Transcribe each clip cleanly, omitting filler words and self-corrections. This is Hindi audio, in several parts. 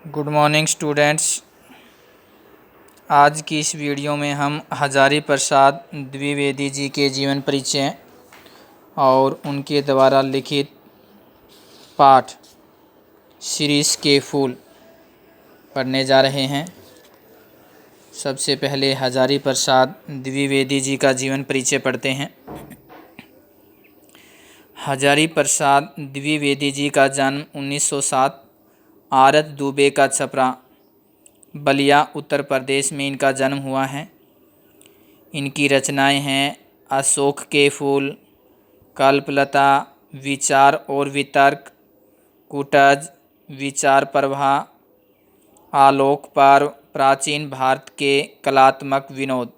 Good morning students. आज की इस वीडियो में हम हजारी प्रसाद द्विवेदी जी के जीवन परिचय और उनके द्वारा लिखित पाठ शिरीष के फूल पढ़ने जा रहे हैं। सबसे पहले हजारी प्रसाद द्विवेदी जी का जीवन परिचय पढ़ते हैं। हजारी प्रसाद द्विवेदी जी का जन्म 1907 आरत दुबे का छपरा बलिया उत्तर प्रदेश में इनका जन्म हुआ है। इनकी रचनाएं हैं अशोक के फूल, कल्पलता, विचार और वितर्क, कुटज, विचार प्रभा, आलोक पर्व, प्राचीन भारत के कलात्मक विनोद।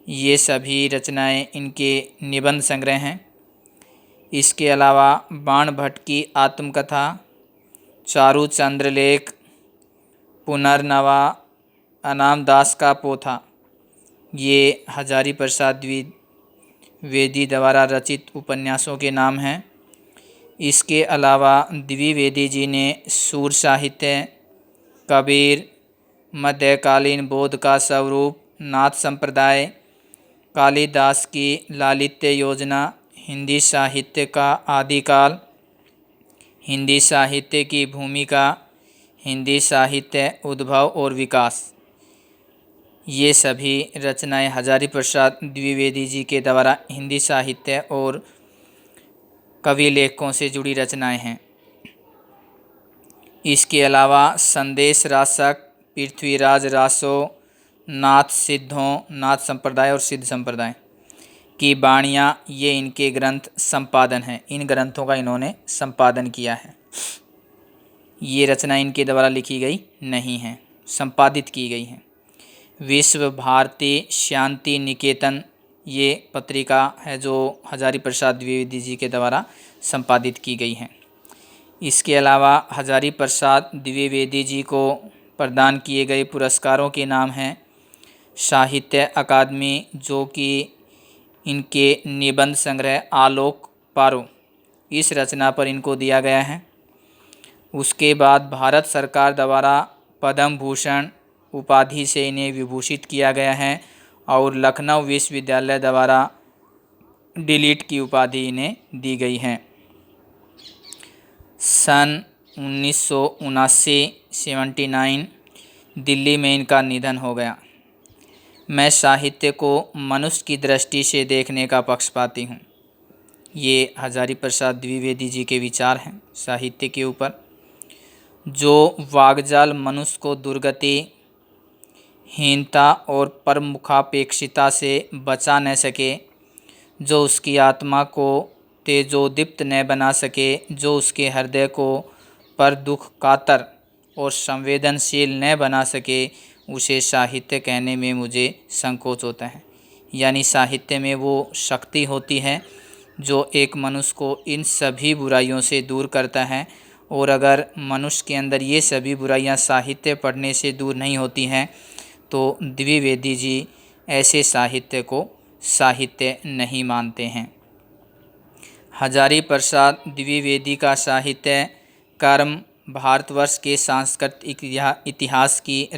ये सभी रचनाएं इनके निबंध संग्रह हैं। इसके अलावा बाण भट्ट की आत्मकथा, चारू चंद्रलेख, पुनर्नवा, अनाम दास का पोथा, ये हजारी प्रसाद द्विवेदी द्वारा रचित उपन्यासों के नाम हैं। इसके अलावा द्विवेदी जी ने सूर साहित्य, कबीर, मध्यकालीन बौद्ध का स्वरूप, नाथ संप्रदाय, कालिदास की लालित्य योजना, हिंदी साहित्य का आदिकाल, हिंदी साहित्य की भूमिका, हिंदी साहित्य उद्भव और विकास, ये सभी रचनाएं हजारी प्रसाद द्विवेदी जी के द्वारा हिंदी साहित्य और कवि लेखकों से जुड़ी रचनाएं हैं। इसके अलावा संदेश रासक, पृथ्वीराज रासो, नाथ सिद्धों, नाथ संप्रदाय और सिद्ध संप्रदाय की बाणियाँ, ये इनके ग्रंथ संपादन हैं। इन ग्रंथों का इन्होंने संपादन किया है। ये रचना इनके द्वारा लिखी गई नहीं है, संपादित की गई हैं। विश्व भारती शांति निकेतन ये पत्रिका है जो हजारी प्रसाद द्विवेदी जी के द्वारा संपादित की गई हैं। इसके अलावा हजारी प्रसाद द्विवेदी जी को प्रदान किए गए पुरस्कारों के नाम हैं साहित्य अकादमी, जो कि इनके निबंध संग्रह आलोक पर्व, इस रचना पर इनको दिया गया है। उसके बाद भारत सरकार द्वारा पद्म भूषण उपाधि से इन्हें विभूषित किया गया है और लखनऊ विश्वविद्यालय द्वारा डिलीट की उपाधि इन्हें दी गई है। सन 1979 दिल्ली में इनका निधन हो गया। मैं साहित्य को मनुष्य की दृष्टि से देखने का पक्षपाती हूँ। ये हजारी प्रसाद द्विवेदी जी के विचार हैं साहित्य के ऊपर। जो वाग्जाल मनुष्य को दुर्गति, हीनता और परमुखापेक्षिता से बचा न सके, जो उसकी आत्मा को तेजोदीप्त न बना सके, जो उसके हृदय को पर दुख कातर और संवेदनशील न बना सके, उसे साहित्य कहने में मुझे संकोच होता है। यानी साहित्य में वो शक्ति होती है जो एक मनुष्य को इन सभी बुराइयों से दूर करता है। और अगर मनुष्य के अंदर ये सभी बुराइयां साहित्य पढ़ने से दूर नहीं होती हैं तो द्विवेदी जी ऐसे साहित्य को साहित्य नहीं मानते हैं। हजारी प्रसाद द्विवेदी का साहित्य कर्म भारतवर्ष के सांस्कृतिक इतिहास की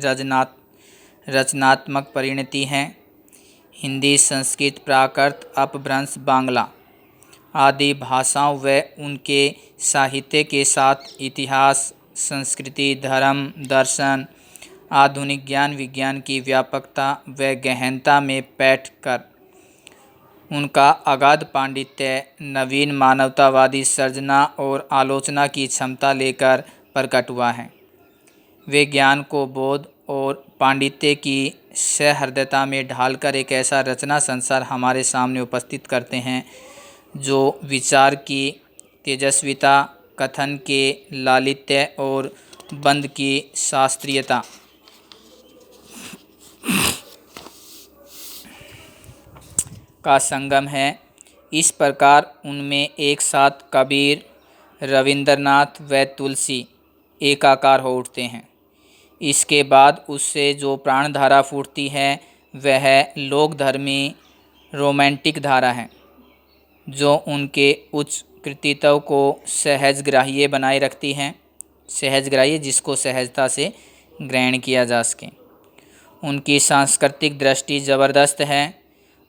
रचनात्मक परिणति है। हिंदी, संस्कृत, प्राकृत, अपभ्रंश, बांग्ला आदि भाषाओं व उनके साहित्य के साथ इतिहास, संस्कृति, धर्म, दर्शन, आधुनिक ज्ञान विज्ञान की व्यापकता व गहनता में बैठ कर उनका अगाध पांडित्य, नवीन मानवतावादी सर्जना और आलोचना की क्षमता लेकर प्रकट हुआ है। वे ज्ञान को बोध और पांडित्य की सहृदयता में ढालकर एक ऐसा रचना संसार हमारे सामने उपस्थित करते हैं जो विचार की तेजस्विता, कथन के लालित्य और बंध की शास्त्रीयता का संगम है। इस प्रकार उनमें एक साथ कबीर, रविंद्रनाथ व तुलसी एकाकार हो उठते हैं। इसके बाद उससे जो प्राणधारा फूटती है वह लोकधर्मी रोमांटिक धारा है, जो उनके उच्च कृतित्व को सहज ग्राह्य बनाए रखती हैं। सहजग्राही जिसको सहजता से ग्रहण किया जा सके। उनकी सांस्कृतिक दृष्टि ज़बरदस्त है।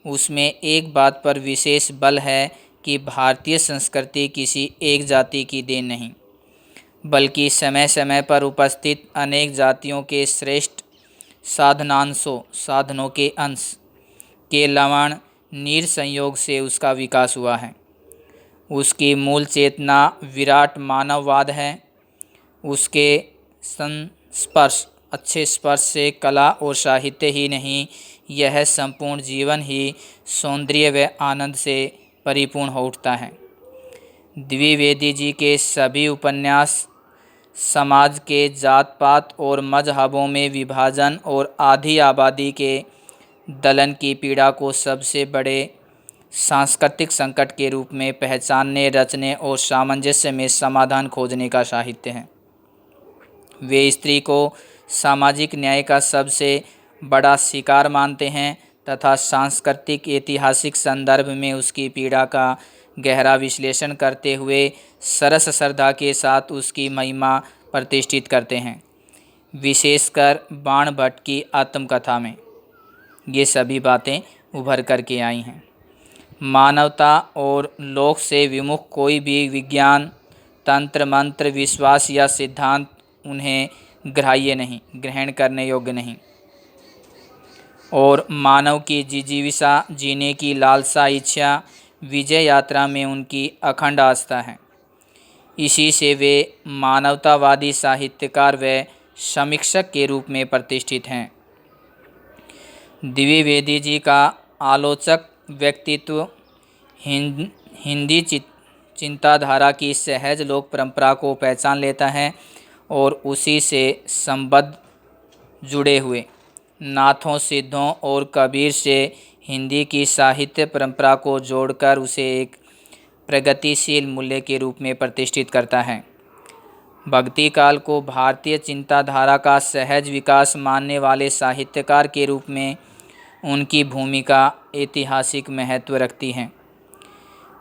उसमें एक बात पर विशेष बल है कि भारतीय संस्कृति किसी एक जाति की देन नहीं, बल्कि समय समय पर उपस्थित अनेक जातियों के श्रेष्ठ साधनों के अंश के लवण नीर संयोग से उसका विकास हुआ है। उसकी मूल चेतना विराट मानववाद है। उसके संस्पर्श अच्छे स्पर्श से कला और साहित्य ही नहीं, यह संपूर्ण जीवन ही सौंदर्य व आनंद से परिपूर्ण हो उठता है। द्विवेदी जी के सभी उपन्यास समाज के जात पात और मजहबों में विभाजन और आधी आबादी के दलन की पीड़ा को सबसे बड़े सांस्कृतिक संकट के रूप में पहचानने, रचने और सामंजस्य में समाधान खोजने का साहित्य है। वे स्त्री को सामाजिक न्याय का सबसे बड़ा शिकार मानते हैं तथा सांस्कृतिक ऐतिहासिक संदर्भ में उसकी पीड़ा का गहरा विश्लेषण करते हुए सरस श्रद्धा के साथ उसकी महिमा प्रतिष्ठित करते हैं। विशेषकर बाण भट्ट की आत्मकथा में ये सभी बातें उभर कर के आई हैं। मानवता और लोक से विमुख कोई भी विज्ञान, तंत्र मंत्र, विश्वास या सिद्धांत उन्हें ग्राह्य नहीं, ग्रहण करने योग्य नहीं। और मानव की जिजीविषा, जीने की लालसा, इच्छा, विजय यात्रा में उनकी अखंड आस्था है। इसी से वे मानवतावादी साहित्यकार व समीक्षक के रूप में प्रतिष्ठित हैं। द्विवेदी जी का आलोचक व्यक्तित्व हिंदी चिंताधारा की सहज लोक परंपरा को पहचान लेता है और उसी से संबद्ध जुड़े हुए नाथों, सिद्धों और कबीर से हिंदी की साहित्य परंपरा को जोड़कर उसे एक प्रगतिशील मूल्य के रूप में प्रतिष्ठित करता है। भक्ति काल को भारतीय चिंताधारा का सहज विकास मानने वाले साहित्यकार के रूप में उनकी भूमिका ऐतिहासिक महत्व रखती है।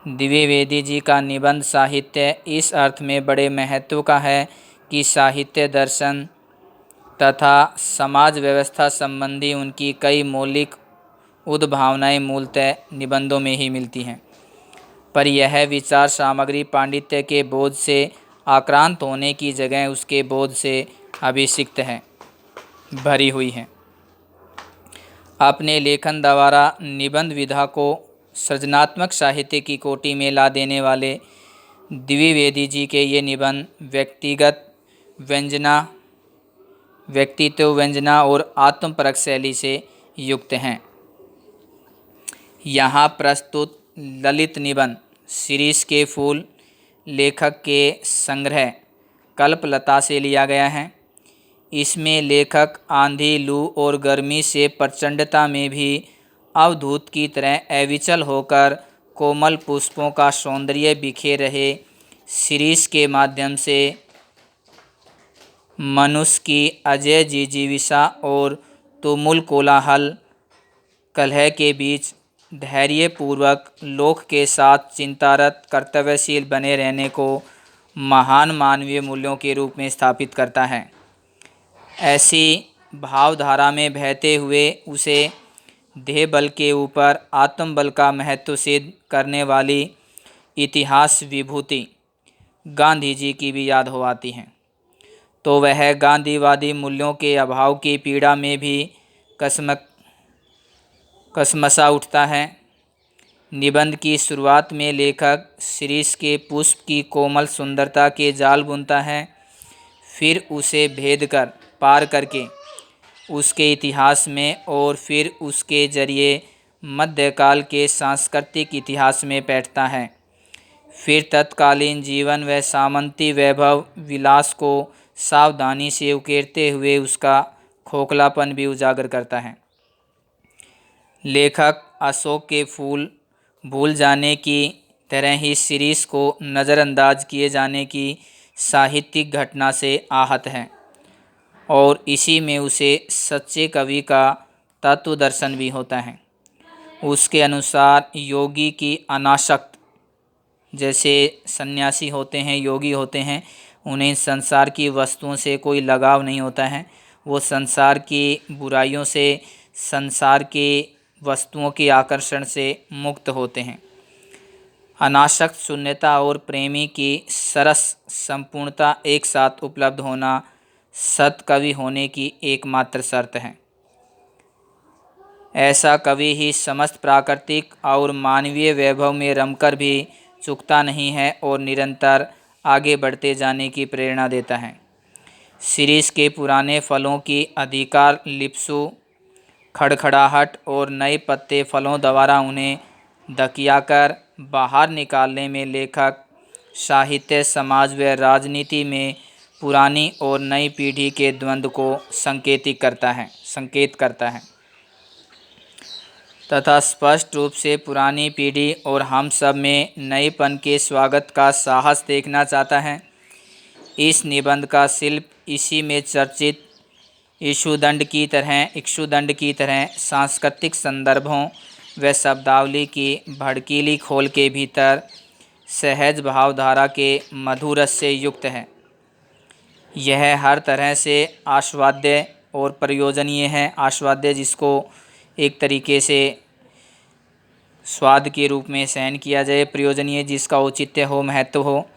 द्विवेदी जी का निबंध साहित्य इस अर्थ में बड़े महत्व का है कि साहित्य, दर्शन तथा समाज व्यवस्था संबंधी उनकी कई मौलिक उद्भावनाएं मूलतः निबंधों में ही मिलती हैं, पर यह विचार सामग्री पांडित्य के बोध से आक्रांत होने की जगह उसके बोध से अभिषिक्त है, भरी हुई है। अपने लेखन द्वारा निबंध विधा को सृजनात्मक साहित्य की कोटि में ला देने वाले द्विवेदी जी के ये निबंध व्यक्तित्व व्यंजना और आत्मपरक शैली से युक्त हैं। यहाँ प्रस्तुत ललित निबंध शिरीष के फूल लेखक के संग्रह कल्पलता से लिया गया है। इसमें लेखक आंधी, लू और गर्मी से प्रचंडता में भी अवधूत की तरह अविचल होकर कोमल पुष्पों का सौंदर्य बिखेर रहे शिरीष के माध्यम से मनुष्य की अजय जिजीविषा और तुमुल कोलाहल कलह के बीच धैर्यपूर्वक लोक के साथ चिंतारत कर्तव्यशील बने रहने को महान मानवीय मूल्यों के रूप में स्थापित करता है। ऐसी भावधारा में बहते हुए उसे देह बल के ऊपर आत्मबल का महत्व सिद्ध करने वाली इतिहास विभूति गांधी जी की भी याद हो आती है, तो वह गांधीवादी मूल्यों के अभाव की पीड़ा में भी कसमसा उठता है। निबंध की शुरुआत में लेखक शिरीष के पुष्प की कोमल सुंदरता के जाल बुनता है, फिर उसे भेद कर पार करके उसके इतिहास में और फिर उसके जरिए मध्यकाल के सांस्कृतिक इतिहास में बैठता है। फिर तत्कालीन जीवन व सामंती वैभव विलास को सावधानी से उकेरते हुए उसका खोखलापन भी उजागर करता है। लेखक अशोक के फूल भूल जाने की तरह ही शिरीष को नज़रअंदाज किए जाने की साहित्यिक घटना से आहत है और इसी में उसे सच्चे कवि का तत्व दर्शन भी होता है। उसके अनुसार योगी की अनासक्त, जैसे सन्यासी होते हैं, योगी होते हैं, उन्हें संसार की वस्तुओं से कोई लगाव नहीं होता है। वो संसार की बुराइयों से, संसार की वस्तुओं के आकर्षण से मुक्त होते हैं। अनासक्त शून्यता और प्रेमी की सरस संपूर्णता एक साथ उपलब्ध होना सत्कवि होने की एकमात्र शर्त है। ऐसा कवि ही समस्त प्राकृतिक और मानवीय वैभव में रमकर भी चूकता नहीं है और निरंतर आगे बढ़ते जाने की प्रेरणा देता है। शिरीष के पुराने फलों की अधिकार लिप्सु, खड़खड़ाहट और नए पत्ते फलों द्वारा उन्हें धकियाकर बाहर निकालने में लेखक साहित्य, समाज व राजनीति में पुरानी और नई पीढ़ी के द्वंद्व को संकेत करता है तथा स्पष्ट रूप से पुरानी पीढ़ी और हम सब में नएपन के स्वागत का साहस देखना चाहता है। इस निबंध का शिल्प इसी में चर्चित इक्षुदंड की तरह सांस्कृतिक संदर्भों व शब्दावली की भड़कीली खोल के भीतर सहज भावधारा के मधुर रस से युक्त है। यह हर तरह से आस्वाद्य और प्रयोजनीय है। आस्वाद्य जिसको एक तरीके से स्वाद के रूप में सहन किया जाए, प्रयोजनीय जिसका औचित्य हो, महत्व हो,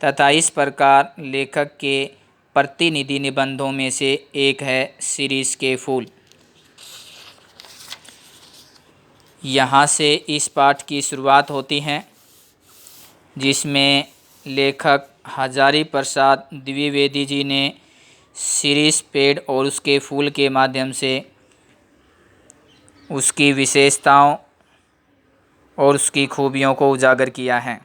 तथा इस प्रकार लेखक के प्रतिनिधि निबंधों में से एक है शिरीष के फूल। यहाँ से इस पाठ की शुरुआत होती है जिसमें लेखक हजारी प्रसाद द्विवेदी जी ने शिरीष पेड़ और उसके फूल के माध्यम से उसकी विशेषताओं और उसकी खूबियों को उजागर किया है।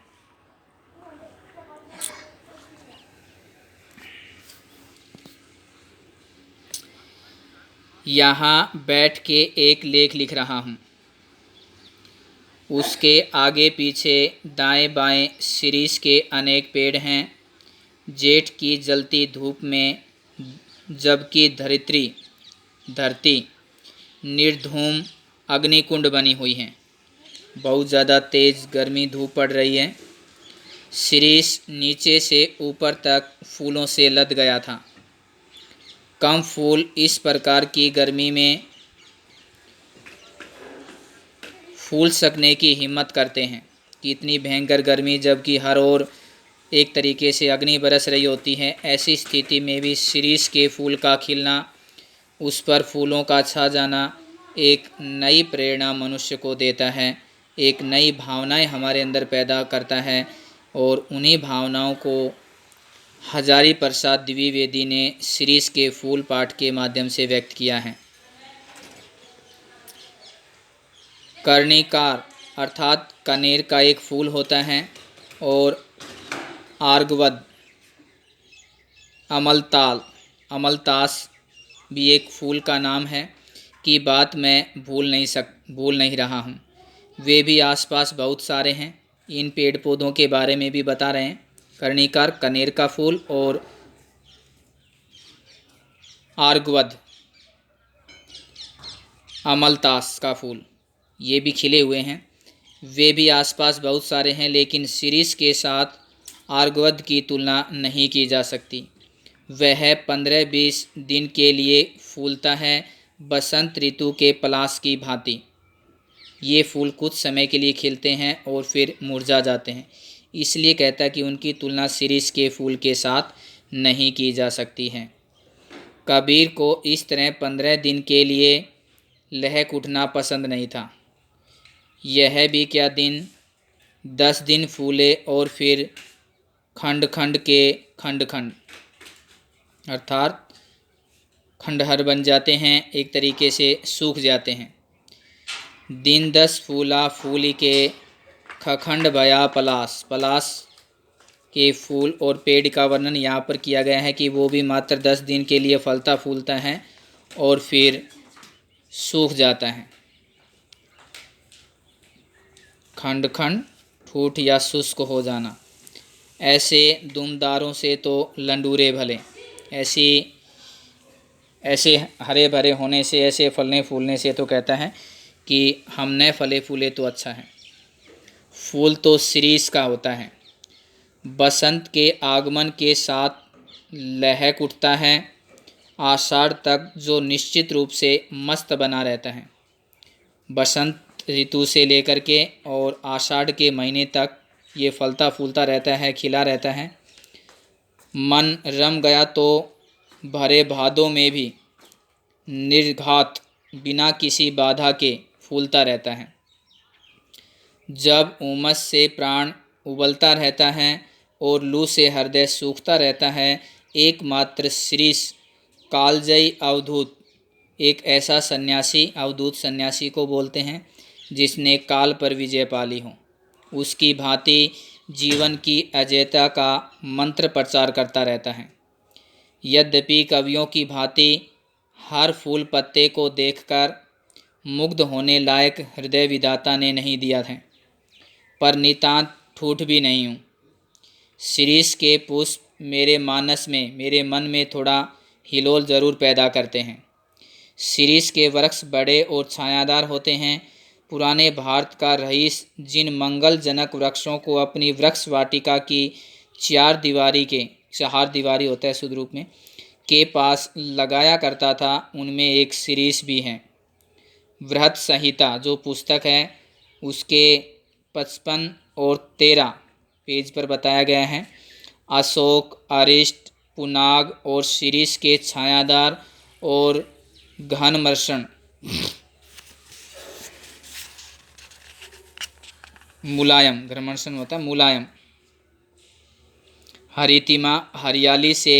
यहाँ बैठ के एक लेख लिख रहा हूँ। उसके आगे पीछे दाएं बाएं शिरीष के अनेक पेड़ हैं। जेठ की जलती धूप में जबकि धरती निर्धूम अग्निकुंड बनी हुई है। बहुत ज़्यादा तेज़ गर्मी धूप पड़ रही है। शिरीष नीचे से ऊपर तक फूलों से लद गया था। कम फूल इस प्रकार की गर्मी में फूल सकने की हिम्मत करते हैं कि इतनी भयंकर गर्मी, जबकि हर ओर एक तरीके से अग्नि बरस रही होती है। ऐसी स्थिति में भी शिरीष के फूल का खिलना, उस पर फूलों का छा जाना एक नई प्रेरणा मनुष्य को देता है, एक नई भावनाएं हमारे अंदर पैदा करता है। और उन्हीं भावनाओं को हजारी प्रसाद द्विवेदी ने शिरीष के फूल पाठ के माध्यम से व्यक्त किया है। कर्णिकार अर्थात कनेर का एक फूल होता है और आर्गवद, अमलतास भी एक फूल का नाम है की बात मैं भूल नहीं रहा हूँ। वे भी आसपास बहुत सारे हैं। इन पेड़ पौधों के बारे में भी बता रहे हैं। कर्णिकार कनेर का फूल और आर्गवद अमलतास का फूल ये भी खिले हुए हैं। वे भी आसपास बहुत सारे हैं, लेकिन शिरीष के साथ आर्गवद की तुलना नहीं की जा सकती। वह 15-20 दिन के लिए फूलता है, बसंत ऋतु के पलाश की भांति। ये फूल कुछ समय के लिए खिलते हैं और फिर मुरझा जाते हैं। इसलिए कहता है कि उनकी तुलना शिरीष के फूल के साथ नहीं की जा सकती है। कबीर को इस तरह 15 दिन के लिए लहक उठना पसंद नहीं था। यह भी क्या दिन, 10 दिन फूले और फिर खंड अर्थात खंडहर बन जाते हैं, एक तरीके से सूख जाते हैं। दिन 10 फूला फूली के खखंड भया पलाश के फूल और पेड़ का वर्णन यहाँ पर किया गया है कि वो भी मात्र 10 दिन के लिए फलता फूलता है और फिर सूख जाता है। खंड ठूठ या शुष्क हो जाना। ऐसे दुमदारों से तो लंडूरे भले। ऐसे हरे भरे होने से, ऐसे फलने फूलने से तो कहता है कि हम न फले फूले तो अच्छा है। फूल तो शिरीष का होता है। बसंत के आगमन के साथ लहक उठता है। आषाढ़ तक जो निश्चित रूप से मस्त बना रहता है। बसंत ऋतु से लेकर के और आषाढ़ के महीने तक ये फलता फूलता रहता है, खिला रहता है। मन रम गया तो भरे भादों में भी निर्घात बिना किसी बाधा के फूलता रहता है। जब उमस से प्राण उबलता रहता है और लू से हृदय सूखता रहता है, एकमात्र शिरीष कालजयी अवधूत, एक ऐसा सन्यासी, अवधूत सन्यासी को बोलते हैं जिसने काल पर विजय पाली हो, उसकी भांति जीवन की अजेयता का मंत्र प्रचार करता रहता है। यद्यपि कवियों की भांति हर फूल पत्ते को देखकर मुग्ध होने लायक हृदय विधाता ने नहीं दिया है, पर नितांत ठूठ भी नहीं हूँ। शिरीष के पुष्प मेरे मानस में, मेरे मन में थोड़ा हिलोल जरूर पैदा करते हैं। शिरीष के वृक्ष बड़े और छायादार होते हैं। पुराने भारत का रईस जिन मंगलजनक वृक्षों को अपनी वृक्ष वाटिका की चार दीवारी होता है शुद्ध रूप में, के पास लगाया करता था, उनमें एक शिरीष भी है। बृहत संहिता जो पुस्तक है उसके 55 और 13 पेज पर बताया गया है, अशोक, अरिष्ट, पुनाग और शिरीष के छायादार और घनमर्षण मुलायम, घनमर्षण होता है मुलायम, हरितिमा हरियाली से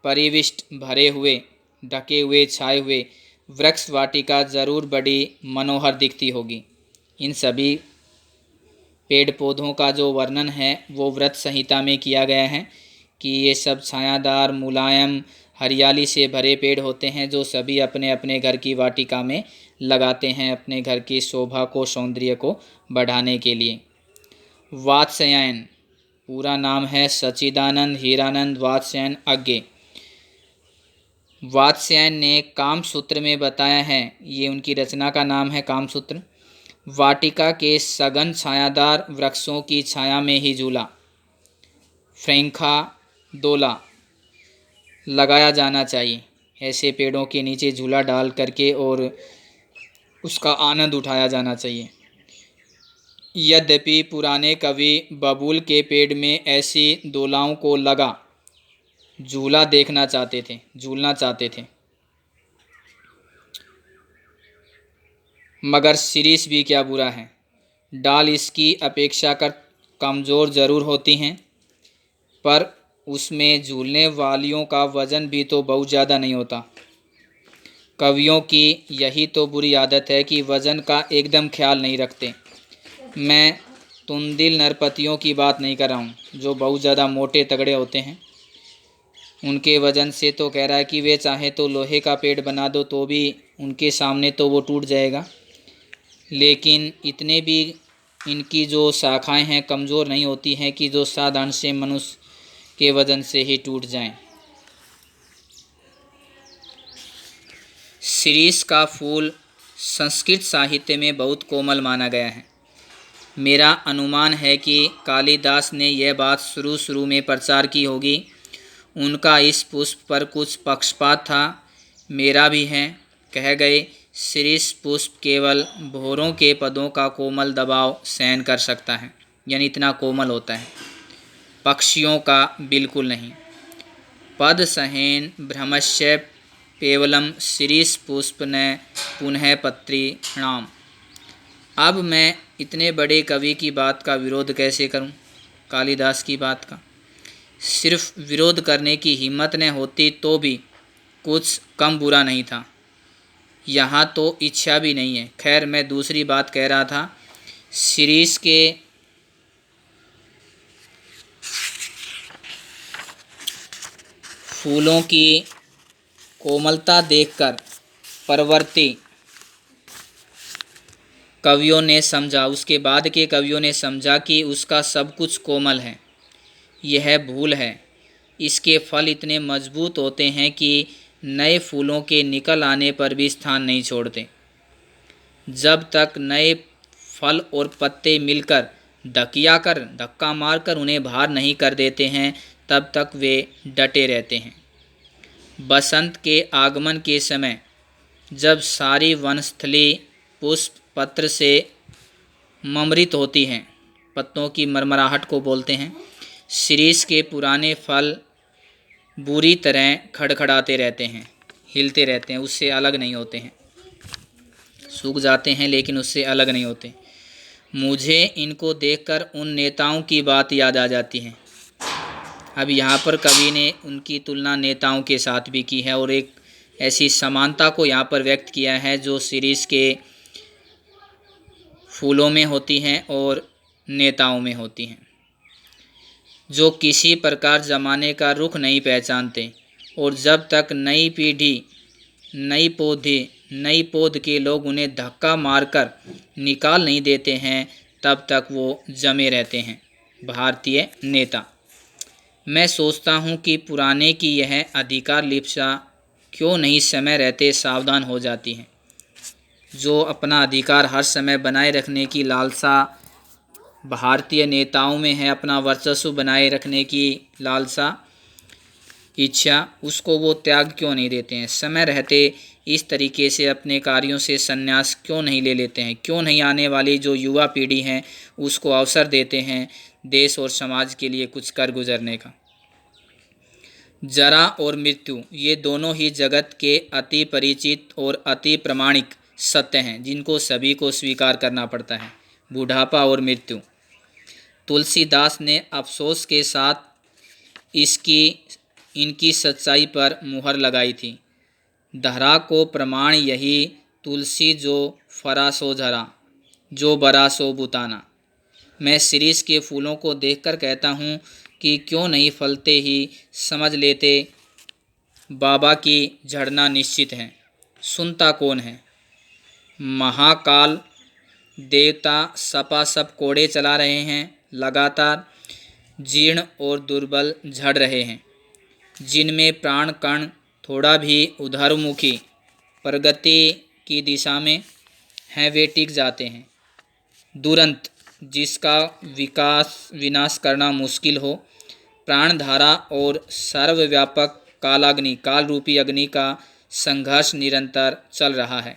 परिविष्ट, भरे हुए, ढके हुए, छाए हुए वृक्ष वाटिका जरूर बड़ी मनोहर दिखती होगी। इन सभी पेड़ पौधों का जो वर्णन है वो व्रत संहिता में किया गया है कि ये सब छायादार, मुलायम, हरियाली से भरे पेड़ होते हैं जो सभी अपने अपने घर की वाटिका में लगाते हैं अपने घर की शोभा को, सौंदर्य को बढ़ाने के लिए। वात्स्यायन पूरा नाम है सच्चिदानंद हीरानंद वात्स्यायन अज्ञे। वात्स्यायन ने कामसूत्र में बताया है, ये उनकी रचना का नाम है कामसूत्र, वाटिका के सघन छायादार वृक्षों की छाया में ही झूला, फ्रेंखा दोला लगाया जाना चाहिए। ऐसे पेड़ों के नीचे झूला डाल करके और उसका आनंद उठाया जाना चाहिए। यद्यपि पुराने कवि बबूल के पेड़ में ऐसी दोलाओं को लगा झूलना चाहते थे, मगर शिरीष भी क्या बुरा है। डाल इसकी अपेक्षाकृत कमज़ोर जरूर होती हैं, पर उसमें झूलने वालियों का वजन भी तो बहुत ज़्यादा नहीं होता। कवियों की यही तो बुरी आदत है कि वजन का एकदम ख्याल नहीं रखते। मैं तुंदिल नरपतियों की बात नहीं कर रहा हूँ जो बहुत ज़्यादा मोटे तगड़े होते हैं। उनके वजन से तो कह रहा है कि वे चाहे तो लोहे का पेड़ बना दो तो भी उनके सामने तो वो टूट जाएगा, लेकिन इतने भी इनकी जो शाखाएं हैं कमज़ोर नहीं होती हैं कि जो साधारण से मनुष्य के वजन से ही टूट जाएं। शिरीष का फूल संस्कृत साहित्य में बहुत कोमल माना गया है। मेरा अनुमान है कि कालिदास ने यह बात शुरू में प्रचार की होगी। उनका इस पुष्प पर कुछ पक्षपात था, मेरा भी है। कह गए शिरीष पुष्प केवल भौरों के पदों का कोमल दबाव सहन कर सकता है, यानी इतना कोमल होता है, पक्षियों का बिल्कुल नहीं। पद सहेन भ्रमस्य केवलम शिरीष पुष्प न पुनः पत्रिणाम। अब मैं इतने बड़े कवि की बात का विरोध कैसे करूं, कालिदास की बात का। सिर्फ विरोध करने की हिम्मत न होती तो भी कुछ कम बुरा नहीं था, यहाँ तो इच्छा भी नहीं है। खैर, मैं दूसरी बात कह रहा था। शिरीष के फूलों की कोमलता देखकर परवर्ती कवियों ने समझा, उसके बाद के कवियों ने समझा कि उसका सब कुछ कोमल है। यह भूल है। इसके फल इतने मजबूत होते हैं कि नए फूलों के निकल आने पर भी स्थान नहीं छोड़ते। जब तक नए फल और पत्ते मिलकर धक्का मारकर उन्हें बाहर नहीं कर देते हैं, तब तक वे डटे रहते हैं। बसंत के आगमन के समय जब सारी वनस्थली पुष्प पत्र से ममृत होती हैं, पत्तों की मरमराहट को बोलते हैं, शिरीष के पुराने फल बुरी तरह खड़खड़ाते रहते हैं, हिलते रहते हैं, उससे अलग नहीं होते हैं। सूख जाते हैं लेकिन उससे अलग नहीं होते। मुझे इनको देखकर उन नेताओं की बात याद आ जाती है। अब यहाँ पर कवि ने उनकी तुलना नेताओं के साथ भी की है और एक ऐसी समानता को यहाँ पर व्यक्त किया है जो शिरीष के फूलों में होती हैं और नेताओं में होती हैं, जो किसी प्रकार ज़माने का रुख नहीं पहचानते और जब तक नई पीढ़ी, नई पौध के लोग उन्हें धक्का मारकर निकाल नहीं देते हैं, तब तक वो जमे रहते हैं। भारतीय नेता। मैं सोचता हूँ कि पुराने की यह अधिकार लिप्सा क्यों नहीं समय रहते सावधान हो जाती है। जो अपना अधिकार हर समय बनाए रखने की लालसा भारतीय नेताओं में है, अपना वर्चस्व बनाए रखने की लालसा, इच्छा, उसको वो त्याग क्यों नहीं देते हैं। समय रहते इस तरीके से अपने कार्यों से संन्यास क्यों नहीं ले लेते हैं। क्यों नहीं आने वाली जो युवा पीढ़ी है उसको अवसर देते हैं देश और समाज के लिए कुछ कर गुजरने का। जरा और मृत्यु, ये दोनों ही जगत के अति परिचित और अति प्रामाणिक सत्य हैं जिनको सभी को स्वीकार करना पड़ता है। बुढ़ापा और मृत्यु। तुलसीदास ने अफसोस के साथ इनकी सच्चाई पर मुहर लगाई थी। धरा को प्रमाण यही, तुलसी जो फरा सो झरा, जो बरा सो बुताना। मैं शिरीष के फूलों को देखकर कहता हूँ कि क्यों नहीं फलते ही समझ लेते बाबा की झड़ना निश्चित है। सुनता कौन है। महाकाल देवता सपासप कोड़े चला रहे हैं, लगातार जीर्ण और दुर्बल झड़ रहे हैं। जिनमें प्राण कण थोड़ा भी उधरमुखी प्रगति की दिशा में हैं, वे टिक जाते हैं। दुरंत, जिसका विनाश करना मुश्किल हो, प्राणधारा और सर्वव्यापक कालाग्नि, काल रूपी अग्नि का संघर्ष निरंतर चल रहा है।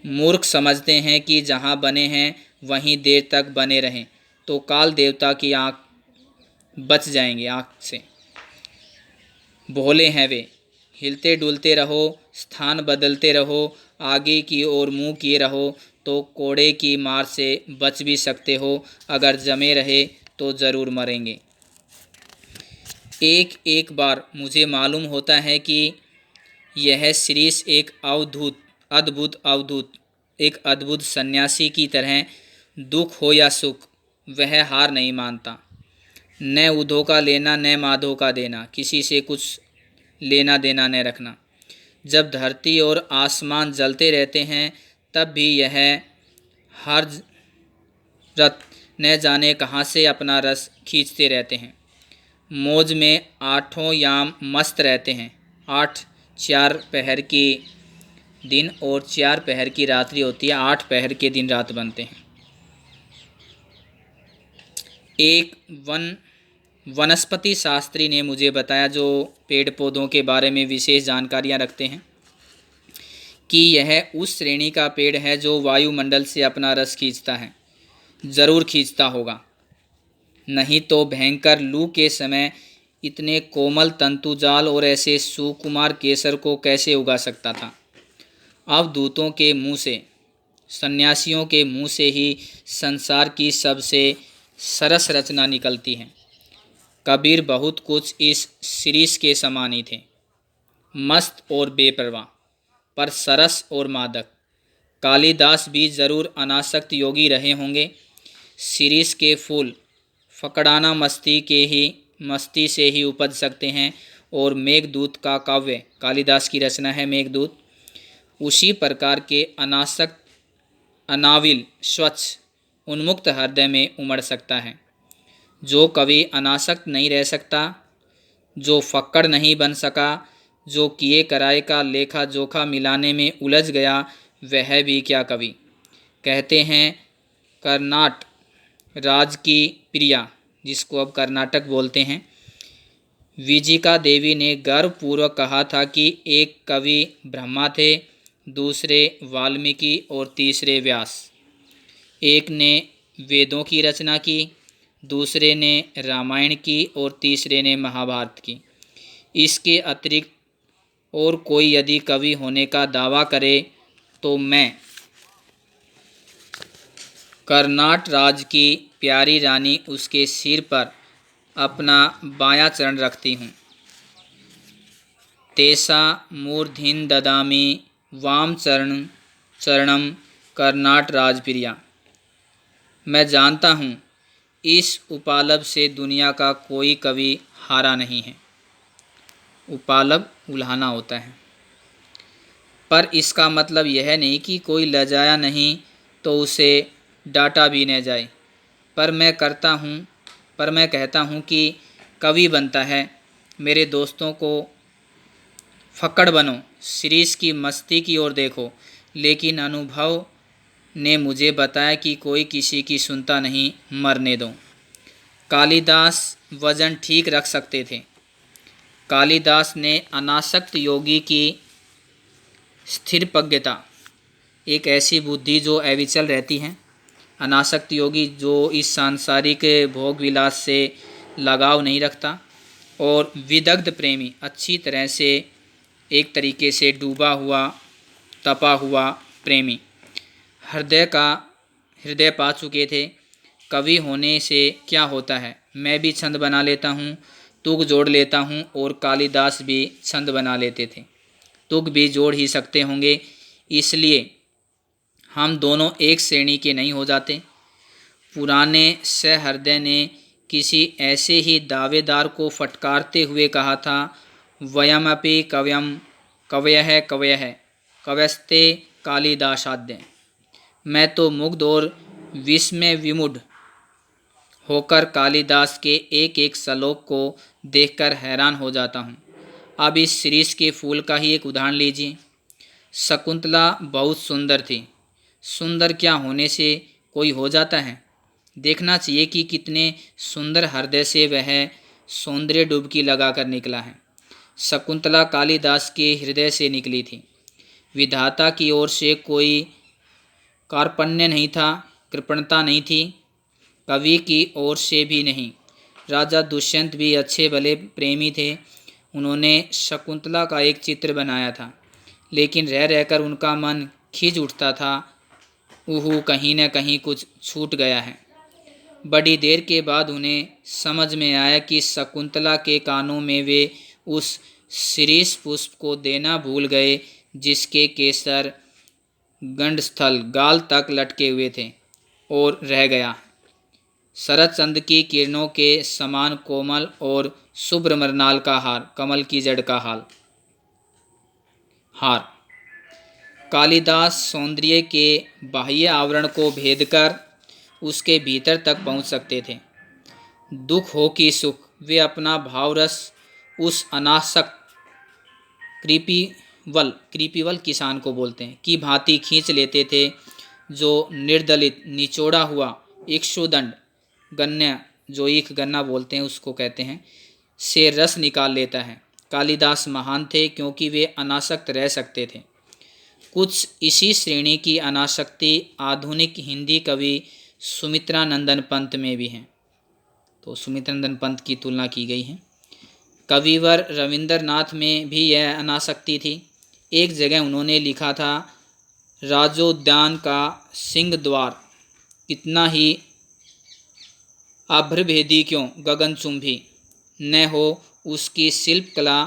मूर्ख समझते हैं कि जहाँ बने हैं वहीं देर तक बने रहें तो काल देवता की आँख बच जाएंगे आँख से। भोले हैं वे। हिलते डुलते रहो, स्थान बदलते रहो, आगे की ओर मुँह किए रहो तो कोड़े की मार से बच भी सकते हो। अगर जमे रहे तो ज़रूर मरेंगे। एक एक बार मुझे मालूम होता है कि यह शिरीष एक एक अद्भुत सन्यासी की तरह, दुख हो या सुख वह हार नहीं मानता। न उधो का लेना न माधो का देना, किसी से कुछ लेना देना न रखना। जब धरती और आसमान जलते रहते हैं तब भी यह हर रत न जाने कहाँ से अपना रस खींचते रहते हैं। मौज में आठों याम मस्त रहते हैं। 8 4 पहर की दिन और 4 पहर की रात्रि होती है। 8 पहर के दिन रात बनते हैं। एक वनस्पति शास्त्री ने मुझे बताया, जो पेड़ पौधों के बारे में विशेष जानकारियां रखते हैं, कि यह उस श्रेणी का पेड़ है जो वायुमंडल से अपना रस खींचता है। ज़रूर खींचता होगा, नहीं तो भयंकर लू के समय इतने कोमल तंतुजाल और ऐसे सुकुमार केसर को कैसे उगा सकता था। अवधूतों के मुँह से, सन्यासियों के मुँह से ही संसार की सबसे सरस रचना निकलती है। कबीर बहुत कुछ इस शिरीष के समान ही थे, मस्त और बेपरवाह, पर सरस और मादक। कालिदास भी ज़रूर अनासक्त योगी रहे होंगे। शिरीष के फूल फकड़ाना मस्ती से ही उपज सकते हैं और मेघदूत का काव्य, कालिदास की रचना है मेघदूत, उसी प्रकार के अनासक्त, अनाविल, स्वच्छ, उन्मुक्त हृदय में उमड़ सकता है। जो कवि अनासक्त नहीं रह सकता, जो फक्कड़ नहीं बन सका, जो किए कराए का लेखा जोखा मिलाने में उलझ गया, वह भी क्या कवि। कहते हैं कर्नाट राज की प्रिया, जिसको अब कर्नाटक बोलते हैं, विजिका देवी ने गर्वपूर्वक कहा था कि एक कवि ब्रह्मा थे, दूसरे वाल्मीकि और तीसरे व्यास। एक ने वेदों की रचना की, दूसरे ने रामायण की और तीसरे ने महाभारत की। इसके अतिरिक्त और कोई यदि कवि होने का दावा करे तो मैं कर्नाट राज की प्यारी रानी उसके सिर पर अपना बायां चरण रखती हूँ। तेसा मूर्धिन ददामी वाम चरणम कर्नाट राजप्रिया। मैं जानता हूँ इस उपालभ से दुनिया का कोई कवि हारा नहीं है। उपालभ उल्हाना होता है, पर इसका मतलब यह नहीं कि कोई लजाया नहीं तो उसे डांटा भी न जाए। पर मैं कहता हूँ कि कवि बनता है। मेरे दोस्तों को फक्कड़ बनो, शिरीष की मस्ती की ओर देखो। लेकिन अनुभव ने मुझे बताया कि कोई किसी की सुनता नहीं, मरने दो। कालिदास वजन ठीक रख सकते थे। कालिदास ने अनासक्त योगी की स्थिरप्रज्ञता, एक ऐसी बुद्धि जो अविचल रहती है, अनासक्त योगी जो इस सांसारिक भोग विलास से लगाव नहीं रखता, और विदग्ध प्रेमी, अच्छी तरह से एक तरीके से डूबा हुआ तपा हुआ प्रेमी, हृदय पा चुके थे। कवि होने से क्या होता है, मैं भी छंद बना लेता हूँ, तुक जोड़ लेता हूँ, और कालिदास भी छंद बना लेते थे, तुक भी जोड़ ही सकते होंगे, इसलिए हम दोनों एक श्रेणी के नहीं हो जाते। पुराने सहृदय ने किसी ऐसे ही दावेदार को फटकारते हुए कहा था, वयमपि कवयः कवयस्ते कालिदासाद्य। मैं तो मुग्ध और विस्मय विमूढ़ होकर कालिदास के एक एक श्लोक को देखकर हैरान हो जाता हूँ। अब इस शिरीष के फूल का ही एक उदाहरण लीजिए। शकुंतला बहुत सुंदर थी। सुंदर क्या होने से कोई हो जाता है? देखना चाहिए कि कितने सुंदर हृदय से वह सौंदर्य डुबकी लगाकर निकला है। शकुंतला कालिदास के हृदय से निकली थी। विधाता की ओर से कोई कार्पण्य नहीं था, कृपणता नहीं थी, कवि की ओर से भी नहीं। राजा दुष्यंत भी अच्छे भले प्रेमी थे। उन्होंने शकुंतला का एक चित्र बनाया था, लेकिन रह रहकर उनका मन खिंच उठता था, कहीं न कहीं कुछ छूट गया है। बड़ी देर के बाद उन्हें समझ में आया कि शकुंतला के कानों में वे उस शिरीष पुष्प को देना भूल गए जिसके केसर गंडस्थल गाल तक लटके हुए थे, और रह गया शरद चंद्र की किरणों के समान कोमल और शुभ्र मरनाल का हार, कमल की जड़ का हार। कालिदास सौंदर्य के बाह्य आवरण को भेदकर उसके भीतर तक पहुंच सकते थे। दुख हो कि सुख, वे अपना भावरस उस अनासक्त कृपिवल किसान को बोलते हैं की भांति खींच लेते थे, जो निर्दलित निचोड़ा हुआ इक्षुदंड गन्ना, जो ईख गन्ना बोलते हैं उसको कहते हैं, से रस निकाल लेता है। कालिदास महान थे क्योंकि वे अनासक्त रह सकते थे। कुछ इसी श्रेणी की अनासक्ति आधुनिक हिंदी कवि सुमित्रानंदन पंत में भी हैं। तो सुमित्रानंदन पंत की तुलना की गई है। कविवर रविंद्रनाथ में भी यह अनासक्ति थी। एक जगह उन्होंने लिखा था, राजोद्यान का सिंह द्वार कितना ही अभ्रभेदी क्यों गगनचुंबी न हो, उसकी शिल्प कला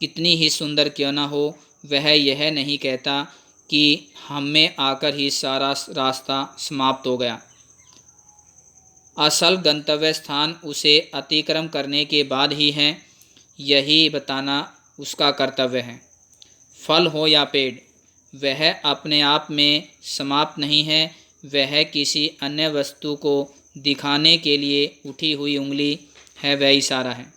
कितनी ही सुंदर क्यों न हो, वह यह नहीं कहता कि हम में आकर ही सारा रास्ता समाप्त हो गया। असल गंतव्य स्थान उसे अतिक्रम करने के बाद ही है, यही बताना उसका कर्तव्य है। फल हो या पेड़, वह अपने आप में समाप्त नहीं है, वह किसी अन्य वस्तु को दिखाने के लिए उठी हुई उंगली है, वह इशारा है।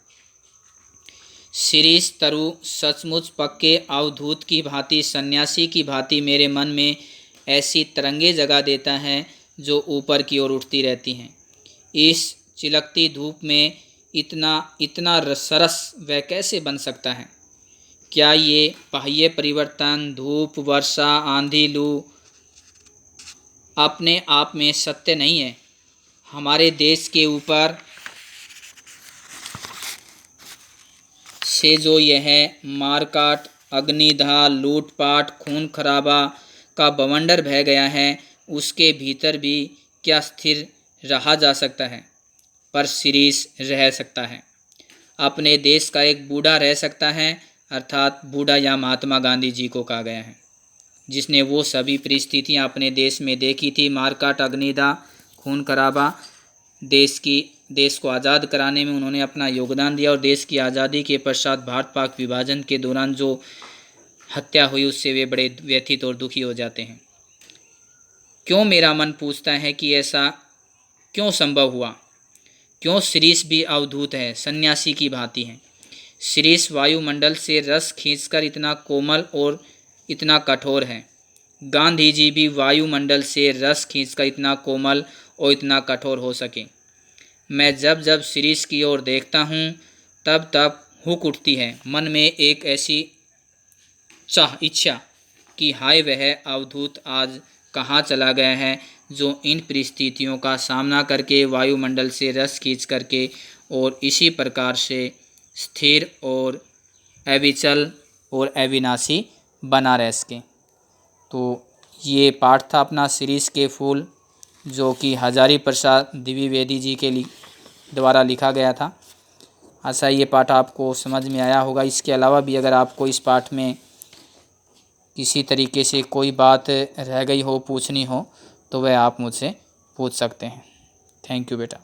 शिरीष तरु सचमुच पक्के अवधूत की भांति, सन्यासी की भांति मेरे मन में ऐसी तरंगे जगा देता है जो ऊपर की ओर उठती रहती हैं। इस चिलकती धूप में इतना इतना सरस वह कैसे बन सकता है? क्या ये बाह्य परिवर्तन, धूप, वर्षा, आंधी, लू अपने आप में सत्य नहीं है? हमारे देश के ऊपर से जो यह मारकाट, अग्निदाह, लूटपाट, खून खराबा का बवंडर बह गया है, उसके भीतर भी क्या स्थिर रहा जा सकता है? पर शिरीष रह सकता है। अपने देश का एक बूढ़ा रह सकता है, अर्थात बूढ़ा या महात्मा गांधी जी को कहा गया है, जिसने वो सभी परिस्थितियाँ अपने देश में देखी थी, मारकाट, अग्निदाह, खून खराबा। देश को आज़ाद कराने में उन्होंने अपना योगदान दिया और देश की आज़ादी के पश्चात भारत पाक विभाजन के दौरान जो हत्या हुई उससे वे बड़े व्यथित और दुखी हो जाते हैं। क्यों, मेरा मन पूछता है कि ऐसा क्यों संभव हुआ? क्यों शिरीष भी अवधूत है, सन्यासी की भांति है? शिरीष वायुमंडल से रस खींचकर इतना कोमल और इतना कठोर है। गांधी जी भी वायुमंडल से रस खींचकर इतना कोमल और इतना कठोर हो सके। मैं जब जब शिरीष की ओर देखता हूँ तब तब हुक उठती है मन में एक ऐसी इच्छा कि हाय, वह अवधूत आज कहाँ चला गया है, जो इन परिस्थितियों का सामना करके वायुमंडल से रस खींच करके और इसी प्रकार से स्थिर और अविचल और अविनाशी बना रह सके। तो ये पाठ था अपना शिरीष के फूल, जो कि हजारी प्रसाद द्विवेदी जी के द्वारा लिखा गया था। आशा ये पाठ आपको समझ में आया होगा। इसके अलावा भी अगर आपको इस पाठ में किसी तरीके से कोई बात रह गई हो, पूछनी हो, तो वह आप मुझसे पूछ सकते हैं। थैंक यू बेटा।